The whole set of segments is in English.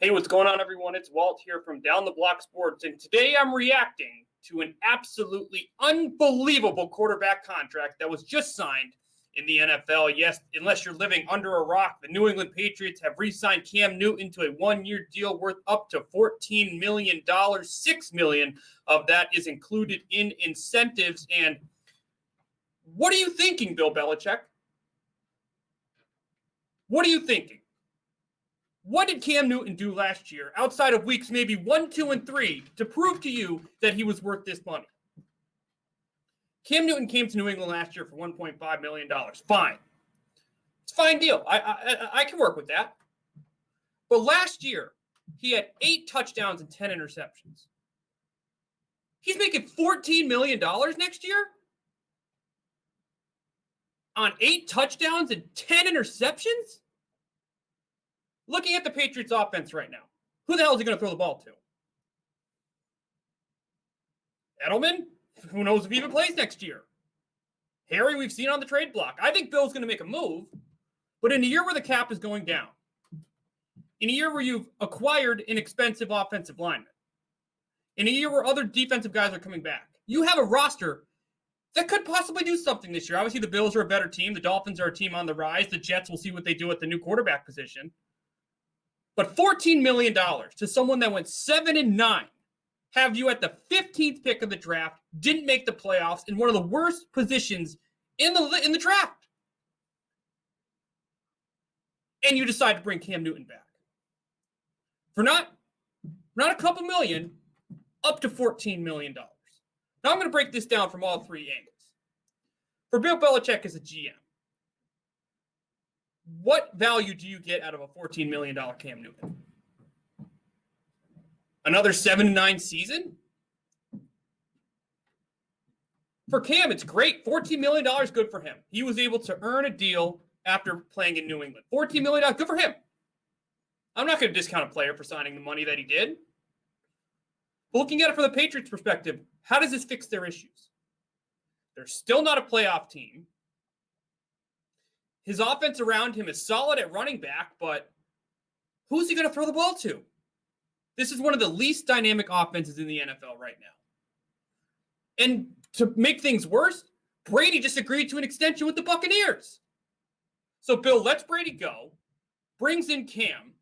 Hey, what's going on, everyone? It's Walt here from Down the Block Sports, and today I'm reacting to an absolutely unbelievable quarterback contract that was just signed in the NFL. Yes, unless you're living under a rock, the New England Patriots have re-signed Cam Newton to a one-year deal worth up to $14 million. $6 million of that is included in incentives. And what are you thinking, Bill Belichick? What are you thinking? What did Cam Newton do last year outside of weeks maybe 1, 2, and 3 to prove to you that he was worth this money? Cam Newton came to New England last year for $1.5 million. Fine. It's a fine deal. I can work with that. But last year, he had 8 touchdowns and 10 interceptions. He's making $14 million next year? On 8 touchdowns and 10 interceptions? Looking at the Patriots offense right now, who the hell is he going to throw the ball to? Edelman? Who knows if he even plays next year? Harry, we've seen on the trade block. I think Bill's going to make a move, but in a year where the cap is going down, in a year where you've acquired an expensive offensive lineman, in a year where other defensive guys are coming back, you have a roster that could possibly do something this year. Obviously, the Bills are a better team. The Dolphins are a team on the rise. The Jets will see what they do at the new quarterback position. But $14 million to someone that went 7-9, have you at the 15th pick of the draft, didn't make the playoffs in one of the worst positions in the draft. And you decide to bring Cam Newton back. For not a couple million, up to $14 million. Now I'm going to break this down from all 3 angles. For Bill Belichick as a GM, what value do you get out of a $14 million Cam Newton? Another 7-9 season? For Cam, it's great. $14 million, good for him. He was able to earn a deal after playing in New England. $14 million, good for him. I'm not going to discount a player for signing the money that he did. But looking at it from the Patriots' perspective, how does this fix their issues? They're still not a playoff team. His offense around him is solid at running back, but who's he going to throw the ball to? This is one of the least dynamic offenses in the NFL right now. And to make things worse, Brady just agreed to an extension with the Buccaneers. So Bill lets Brady go, brings in Cam,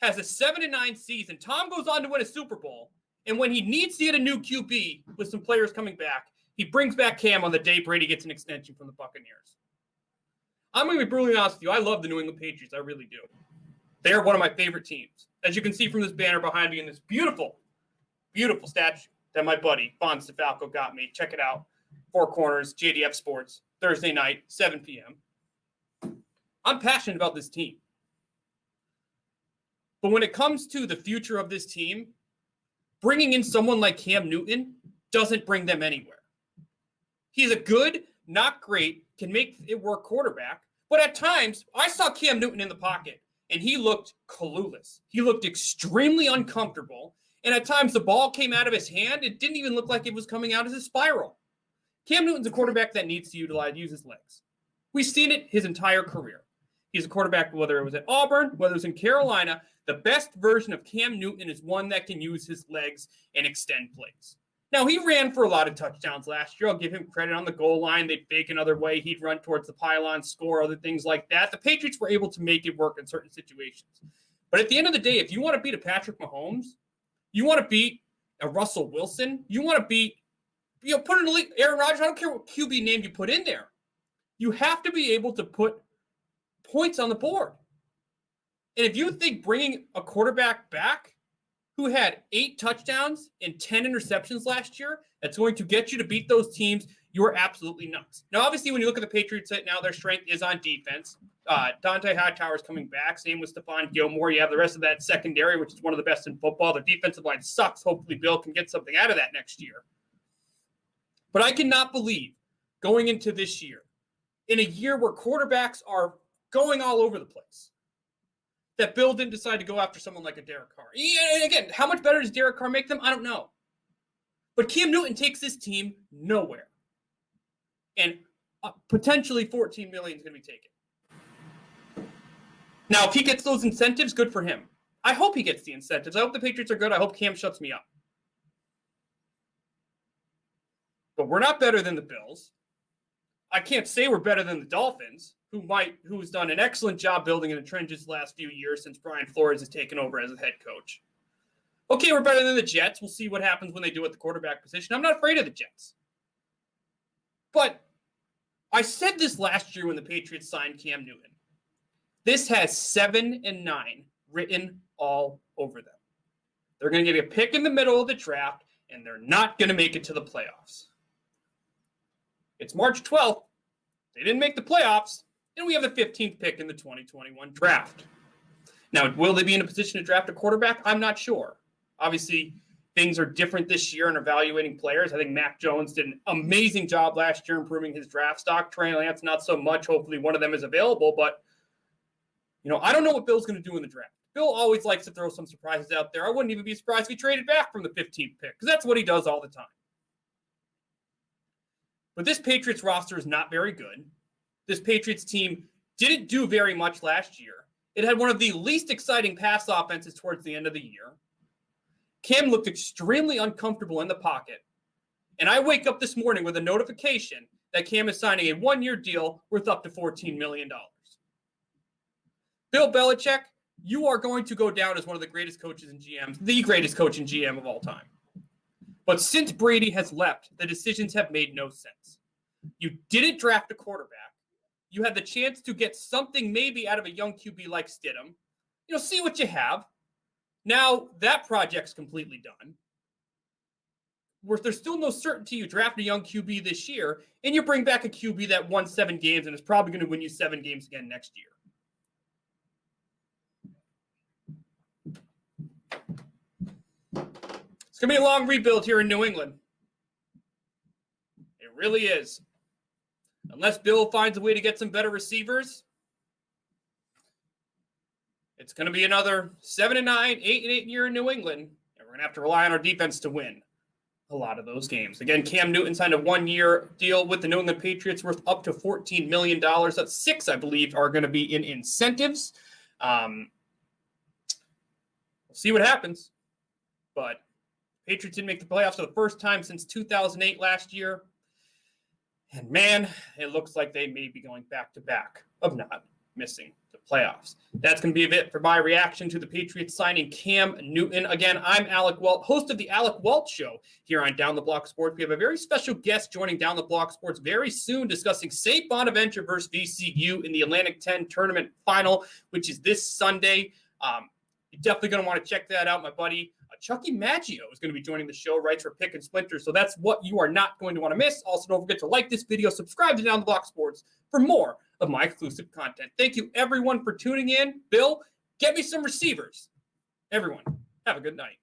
has a 7-9 season. Tom goes on to win a Super Bowl, and when he needs to get a new QB with some players coming back, he brings back Cam on the day Brady gets an extension from the Buccaneers. I'm going to be brutally honest with you. I love the New England Patriots. I really do. They are one of my favorite teams. As you can see from this banner behind me in this beautiful, beautiful statue that my buddy, Fonz DeFalco, got me. Check it out. 4 Corners, JDF Sports, Thursday night, 7 p.m. I'm passionate about this team. But when it comes to the future of this team, bringing in someone like Cam Newton doesn't bring them anywhere. He's a good, not great, can make it work quarterback. But at times, I saw Cam Newton in the pocket, and he looked clueless. He looked extremely uncomfortable. And at times, the ball came out of his hand. It didn't even look like it was coming out as a spiral. Cam Newton's a use his legs. We've seen it his entire career. He's a quarterback, whether it was at Auburn, whether it was in Carolina. The best version of Cam Newton is one that can use his legs and extend plays. Now, he ran for a lot of touchdowns last year. I'll give him credit on the goal line. They'd fake another way. He'd run towards the pylon, score, other things like that. The Patriots were able to make it work in certain situations. But at the end of the day, if you want to beat a Patrick Mahomes, you want to beat a Russell Wilson, you want to beat, put in the league, Aaron Rodgers, I don't care what QB name you put in there. You have to be able to put points on the board. And if you think bringing a quarterback back who had 8 touchdowns and 10 interceptions last year, that's going to get you to beat those teams, you are absolutely nuts. Now, obviously, when you look at the Patriots right now, their strength is on defense. Dante Hightower's coming back. Same with Stephon Gilmore. You have the rest of that secondary, which is one of the best in football. Their defensive line sucks. Hopefully, Bill can get something out of that next year. But I cannot believe going into this year, in a year where quarterbacks are going all over the place, that Bill didn't decide to go after someone like a Derek Carr. And again, how much better does Derek Carr make them? I don't know. But Cam Newton takes this team nowhere. And potentially $14 million is going to be taken. Now, if he gets those incentives, good for him. I hope he gets the incentives. I hope the Patriots are good. I hope Cam shuts me up. But we're not better than the Bills. I can't say we're better than the Dolphins, who's done an excellent job building in the trenches the last few years since Brian Flores has taken over as a head coach. Okay, we're better than the Jets. We'll see what happens when they do at the quarterback position. I'm not afraid of the Jets. But I said this last year when the Patriots signed Cam Newton. This has 7-9 written all over them. They're going to get a pick in the middle of the draft, and they're not going to make it to the playoffs. It's March 12th. They didn't make the playoffs, and we have the 15th pick in the 2021 draft. Now, will they be in a position to draft a quarterback? I'm not sure. Obviously, things are different this year in evaluating players. I think Mac Jones did an amazing job last year improving his draft stock. Trey Lance, not so much. Hopefully one of them is available. But, I don't know what Bill's going to do in the draft. Bill always likes to throw some surprises out there. I wouldn't even be surprised if he traded back from the 15th pick because that's what he does all the time. But this Patriots roster is not very good. This Patriots team didn't do very much last year. It had one of the least exciting pass offenses towards the end of the year. Cam looked extremely uncomfortable in the pocket. And I wake up this morning with a notification that Cam is signing a one-year deal worth up to $14 million. Bill Belichick, you are going to go down as one of the greatest coaches and GMs, the greatest coach and GM of all time. But since Brady has left, the decisions have made no sense. You didn't draft a quarterback. You had the chance to get something maybe out of a young QB like Stidham. See what you have. Now that project's completely done. There's still no certainty you draft a young QB this year, and you bring back a QB that won 7 games and is probably going to win you 7 games again next year. It's going to be a long rebuild here in New England. It really is. Unless Bill finds a way to get some better receivers, it's going to be another 7-9, 8-8 year in New England, and we're going to have to rely on our defense to win a lot of those games. Again, Cam Newton signed a 1-year deal with the New England Patriots worth up to $14 million. That's 6, I believe, are going to be in incentives. We'll see what happens. But Patriots didn't make the playoffs for the first time since 2008 last year. And man, it looks like they may be going back-to-back of not missing the playoffs. That's going to be it for my reaction to the Patriots signing Cam Newton. Again, I'm Alec Walt, host of the Alec Walt Show here on Down the Block Sports. We have a very special guest joining Down the Block Sports very soon, discussing St. Bonaventure versus VCU in the Atlantic 10 tournament final, which is this Sunday. You're definitely going to want to check that out. My buddy Chucky Maggio is going to be joining the show, writes for Pick and Splinter. So that's what you are not going to want to miss. Also, don't forget to like this video, subscribe to Down the Block Sports for more of my exclusive content. Thank you, everyone, for tuning in. Bill, get me some receivers. Everyone, have a good night.